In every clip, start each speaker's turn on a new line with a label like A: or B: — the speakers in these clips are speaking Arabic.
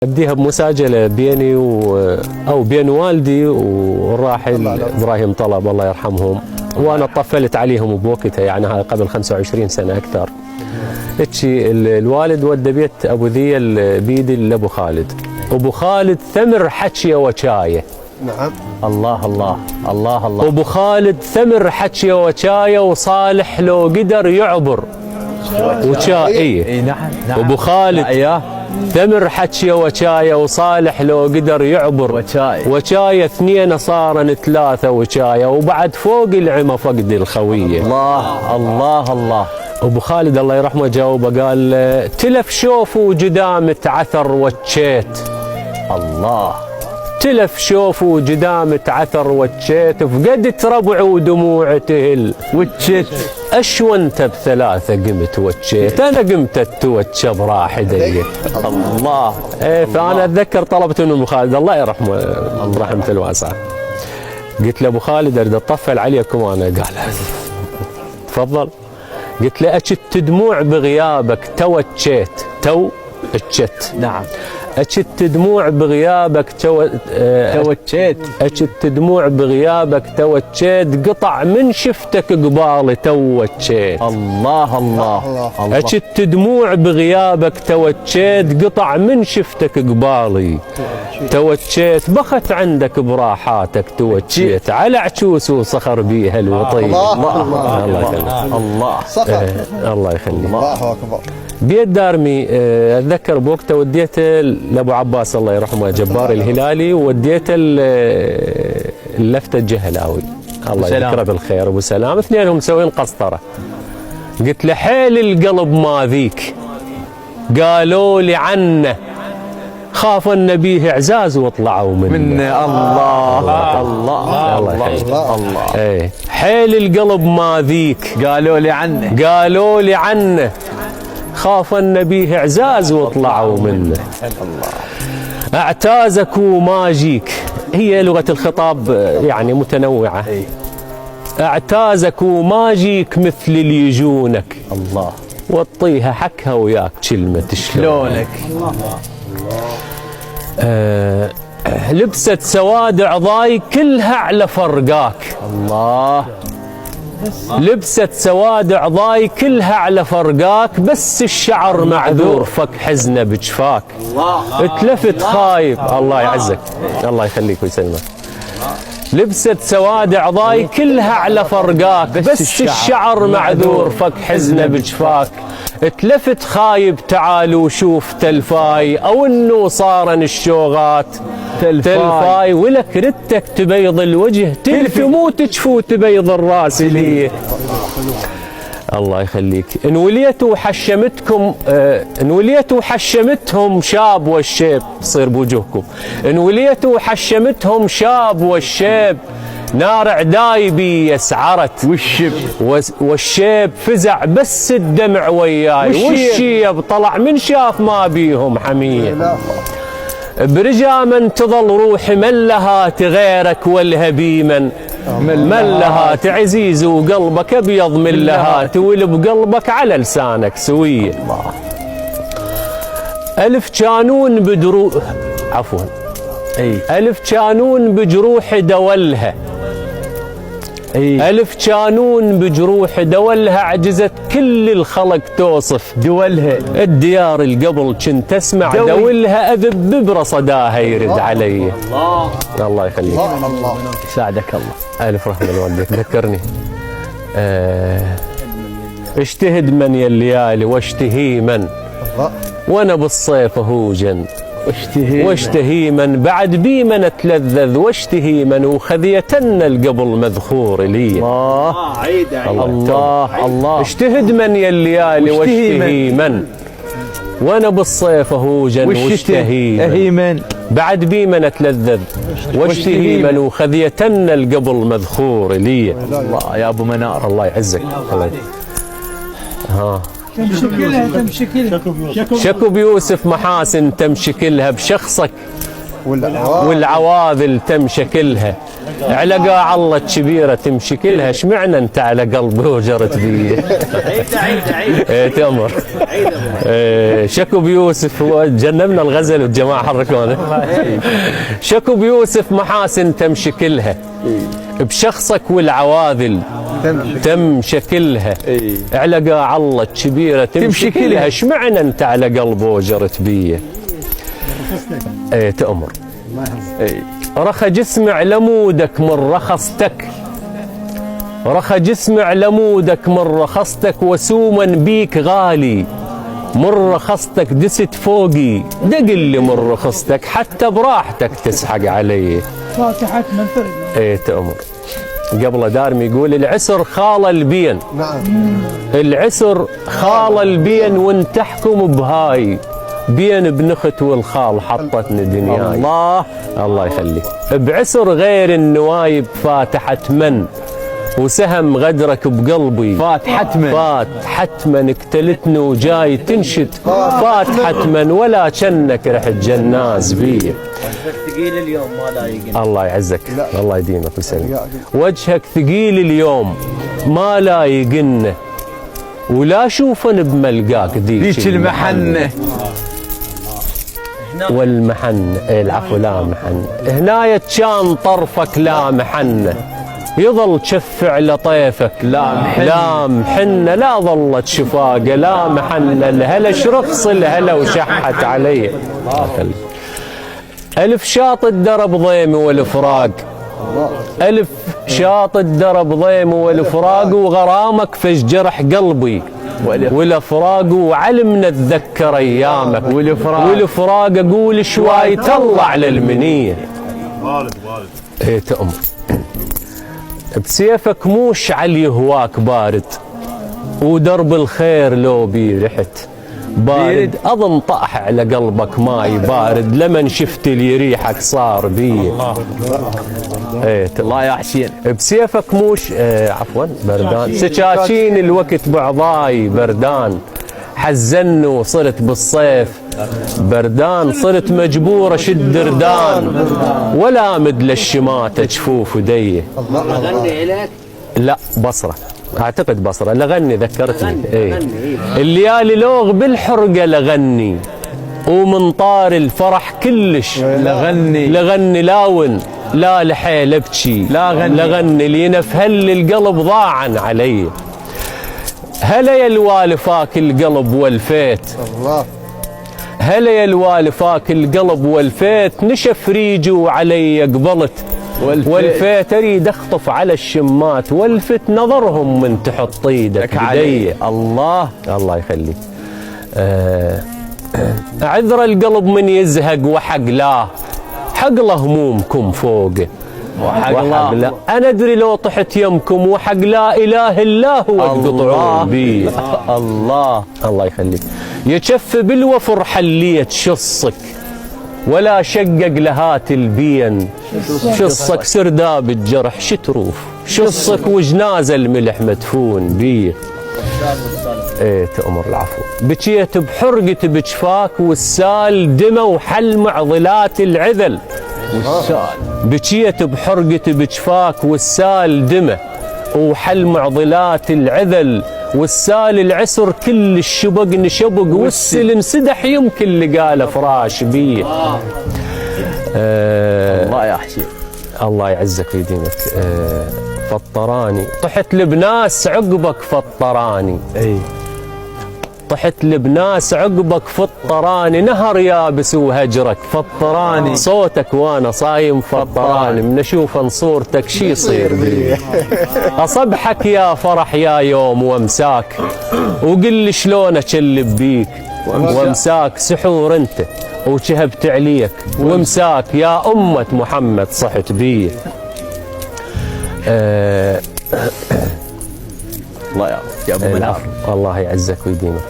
A: أبديها بمساجلة بيني أو بين والدي والراحل إبراهيم طلب الله يرحمهم، وأنا طفلت عليهم بوقتها، يعني هاي قبل 25 سنة أكثر. هيك الوالد ودى بيت أبو ذيل بيدي لأبو خالد، أبو خالد ثمر حكي وشاية.
B: نعم.
C: الله الله الله الله.
A: أبو خالد ثمر حكي وشاية، وصالح لو قدر يعبر وشاية.
C: اي نعم نعم.
A: أبو خالد
C: اياه
A: ثمر حكي وشاية، وصالح لو قدر يعبر وشاية. اثنين صارن ثلاثة وشاية، وبعد فوق العمى فقد الخوية.
C: الله الله الله.
A: أبو خالد الله يرحمه جاوبه قال تلف شوفوا قدام تعثر وتشيت.
C: الله.
A: تلف شوفوا قدام تعثر وتشيت، فقدت ربع ودموع تهل
C: وتشيت.
A: اشونت بثلاثة قمت وتشيت، انا قمت التوتش براح يدي.
C: الله.
A: ايه فانا اتذكر طلبت من ابو خالد الله يرحمه رحمته الواسعة، قلت له ابو خالد اريد اطفل عليكم انا. قال تفضل. قلت له اشت دموع بغيابك توتشيت. توتشت.
C: نعم.
A: أشت دموع بغيابك
C: توتشيت.
A: أشت دموع بغيابك توتشيت، قطع من شفتك قبالي توتشيت.
C: الله الله الله.
A: أشت دموع بغيابك توتشيت، قطع من شفتك قبالي توتشيت، بخت عندك براحاتك توتشيت، على عشوس وصخر بيها الوطي.
B: الله الله
A: الله يخليك.
C: الله
B: صخر.
A: الله يخليك.
B: الله اكبر.
A: بيت دارمي اتذكر بوقته وديته لابو عباس الله يرحمه جبار الهلالي، وديته اللفته الجهلاوي الله يذكره بالخير، ابو سلام، اثنينهم مسوين قسطره. قلت له حيل القلب ما ذيك، قالوا لي عنه خاف النبيه اعزاز وطلعوا منه.
C: الله الله
A: الله الله. ايه حيل القلب ما ذيك،
C: قالوا لي عنه.
A: قالوا لي عنه خاف النبيه اعزاز وطلعوا منه. اعتازك وما جيك، هي لغة الخطاب يعني متنوعة. اعتازك وما جيك مثل اللي يجونك،
C: الله،
A: وطيها حكها وياك كلمة شلونك. لبست سواد عضاي كلها على فرقاك.
C: الله.
A: لبست سواد عضاي كلها على فرقاك، بس الشعر معذور فك حزنه بجفاك. اتلفت خايب. الله يعزك الله يخليك ويسلمك. لبست سواد عضاي كلها على فرقاك، بس الشعر معذور فك حزنه بجفاك. اتلفت خايب تعال وشوف تلفاي، او انه صارن الشوغات تلفاي، ولك ردتك تبيض الوجه تلفي، مو تجفو تبيض الراس لي. الله يخليك. ان وليتوا حشمتكم ان وليتوا حشمتهم شاب والشيب، تصير بوجوهكم. ان وليتوا حشمتهم شاب والشيب، نار عدايبي يسعرت والشيب فزع، بس الدمع وياي والشيب طلع من شاف ما بيهم حمية. برجاما تظل روحي ملهات غيرك والهبيما، ملهات عزيز وقلبك ابيض من لهات، والبقلبك على لسانك سويه. ألف كانون بدروح عفوا ألف كانون بجروح دولها، ألف كانون بجروح دولها، عجزت كل الخلق توصف دولها. الديار القبل كنت اسمع دولها، اذب برصداها يرد علي. الله يخليك.
B: الله
C: يساعدك الله.
A: الف رحمه لوالديك. ذكرني اجتهد من يا الليالي واشتهي من، وانا بالصيف هوجا واشتهي من، بعد بي من اتلذذ واشتهي من، وخذيتن القبل مذخور لي.
C: الله
B: عيد
C: الله الله.
A: اجتهد من يا الليالي واشتهي من، وانا بالصيف هوجا واشتهي من، بعد بي من اتلذذ واشتهي من، وخذيتن القبل مذخور لي.
C: الله يا ابو منار
A: الله يعزك. ها
D: تمشكلها
A: شكو بيوسف محاسن تمشكلها، بشخصك والعواذل تمشي كلها، على قاع الله الكبيرة تمشي كلها. اشمعنى انت على قلبي وجرت بي؟ ايه تمر. شكو بيوسف جنبنا الغزل والجماعة حركونا. شكو بيوسف محاسن تمشي كلها، بشخصك والعواذل تمشي كلها، على قاع الله الكبيرة تمشي كلها. اشمعنى انت على قلبي وجرت بي؟ ايه تأمر. رخى جسمي على مودك من رخصتك، رخى جسمي على مودك من رخصتك، وسوما بيك غالي من رخصتك. دست فوقي دقلي من رخصتك، حتى براحتك تسحق علي.
B: فاتحة من فرد.
A: ايه تأمر. قبل دارمي يقول العسر خال البين.
D: نعم.
A: العسر خال البين، وانت تحكم بهاي بين بنخت والخال حطتني دنياي. الله يخليك. بعسر غير النوايب فاتحة من، وسهم غدرك بقلبي
C: فات حتما،
A: فات حتما. اقتلتني وجاي تنشد فات حتما، ولا كنك رحت جناز بي.
E: ثقيل اليوم ما لايقني.
A: الله يعزك، الله يديمك ويسلمك. وجهك ثقيل اليوم ما لايقنه، ولا شوفن بملقاك
C: ذيك المحنة
A: والمحنة. العفو لا محنة. هنايا كان طرفك لا محنة، يظل تشفع على طيفك لا محنة. لا ظلت شفاقة لا محنة، الهلا شرخص الهلا وشحت علي. ألف شاط الدرب ضيمي والفراق، ألف شاط الدرب ضيمي والفراق، وغرامك فش جرح قلبي والافراق. وعلمنا اتذكر ايامك والفراق، اقول شوي طلع للمنيه. ايه تأمر. بسيفك موش علي هواك بارد، ودرب الخير لو بي رحت بارد. اظن طاح على قلبك ماي بارد، لمن شفت لي ريحك صار بي. ايه
C: الله يا حسين.
A: بسيفك موش عفوا بردان، سكاكين الوقت بعضاي بردان. حزن وصرت بالصيف بردان، صرت مجبور اشد ردان، ولا مد للشماتة جفوف وديه.
E: اغني الك؟
A: لا بصرة، اعتقد بصرة. لغني ذكرتني. ايه الليالي لوغ بالحرقة لغني، ومن طار الفرح كلش لغني لاون. لا لحيل ابكي لغني لينف هل القلب ضاعن علي. هلا يا الوالي فاك القلب والفيت، هلا يا الوالي فاك القلب والفيت. نشف ريجي وعلي قبلت والفيت. اريد اخطف على الشمات والفت نظرهم من تحط ايدك بدي. الله يخليك. عذر القلب من يزهق وحقلاه، حقله همومكم فوقه وحقله. انا ادري لو طحت يمكم وحق لا اله الا هو تقطعون بي. الله يخليك. يشف بالوفر حليت شصك، ولا شقق لهات البين. شصك سرداب الجرح شتروف، شصك وجناز الملح مدفون بيه. ايه تأمر. العفو. بكيت بحرقة بجفاك، والسال دمى وحل معضلات العذل. بكيت بحرقة بجفاك، والسال دمى وحل معضلات العذل. والسال العسر كل الشبق نشبق، والسل انسدح يمكن لقاله فراش بيه.
C: الله يا حسين.
A: الله يعزك ويديمك. فطراني طحت لبناس عقبك فطراني. طحت لبناس عقبك فطراني. نهر يابس وهجرك فطراني. صوتك وانا صايم فطراني. من اشوف صورتك شي يصير بي. اصبحك يا فرح يا يوم وامساك، وقل لي شلون اكلب بيك وامساك. سحور انت وشهبت عليك وامساك، يا أمة محمد صحت بي.
C: الله يا ابو مناف.
A: الله يعزك ويديمك.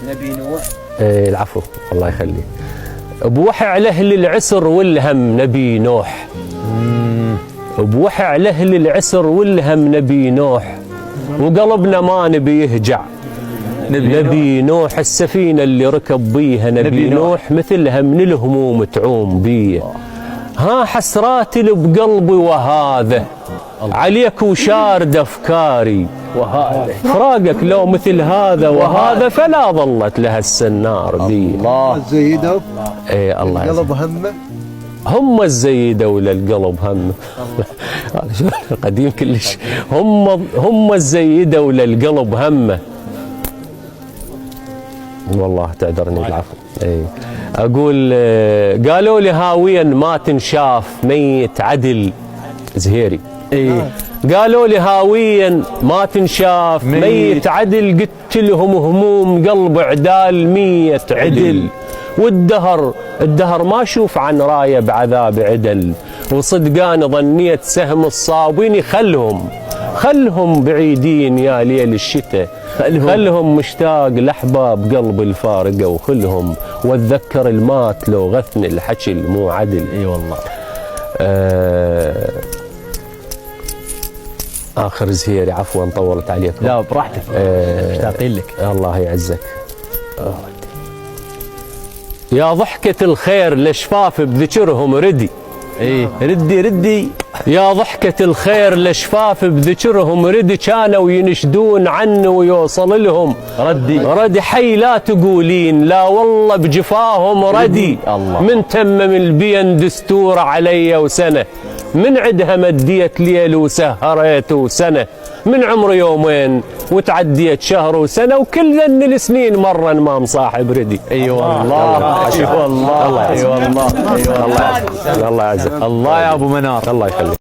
E: نبي نوح.
A: العفو الله يخليك. بوحي على اهل العسر والهم نبي نوح. بوحي على اهل العسر والهم نبي نوح، وقلبنا ما نبي يهجع نبي نوح السفينة اللي ركب بيها نبي نوح مثلها من الهموم تعوم بيه. ها حسراتي اللي بقلبي وهذا عليك وشارد أفكاري وهذا فراقك لو مثل هذا وهذا فلا ظلت لها السنار بيه.
C: الله
B: الزيدة
A: اي الله يعزك.
B: قلب همه
A: هم الزيدة ولا القلب همه هذا شو قديم كلش. هم الزيدة ولا القلب همه. والله تعذرني العفو. اي اقول قالوا لي هاويا ما تنشاف ميت عدل زهيري.
C: ايه
A: قالوا لي هاويا ما تنشاف ميت عدل قلت لهم هموم قلب عدال 100 عدل. والدهر ما اشوف عن رايه بعذاب عدل. وصدقان ظنيت سهم الصابين خلهم بعيدين يا ليل الشتاء. خلهم مشتاق لاحباب قلب الفارقه وخلهم واتذكر المات لو غثني الحكي مو عدل.
C: اي والله.
A: اخر زهيري عفوا طولت عليكم.
C: لا براحتك مشتاقين لك.
A: الله يعزك. يا ضحكة الخير لشفاف بذكرهم ردي.
C: ايه ردي
A: يا ضحكة الخير لشفاف بذكرهم ردي كانوا ينشدون عنه ويوصل لهم ردي حي لا تقولين لا والله بجفاهم ردي.
C: الله.
A: من تمم البين دستور علي وسنة من عدها مديت ليل وسهريت وسنة من عمر يومين وتعديت شهر وسنة وكل ذن السنين مرة ما مصاحب ردي.
C: اي والله اي والله اي والله
A: الله يعزك.
C: الله يا ابو منار.
A: الله يخليك.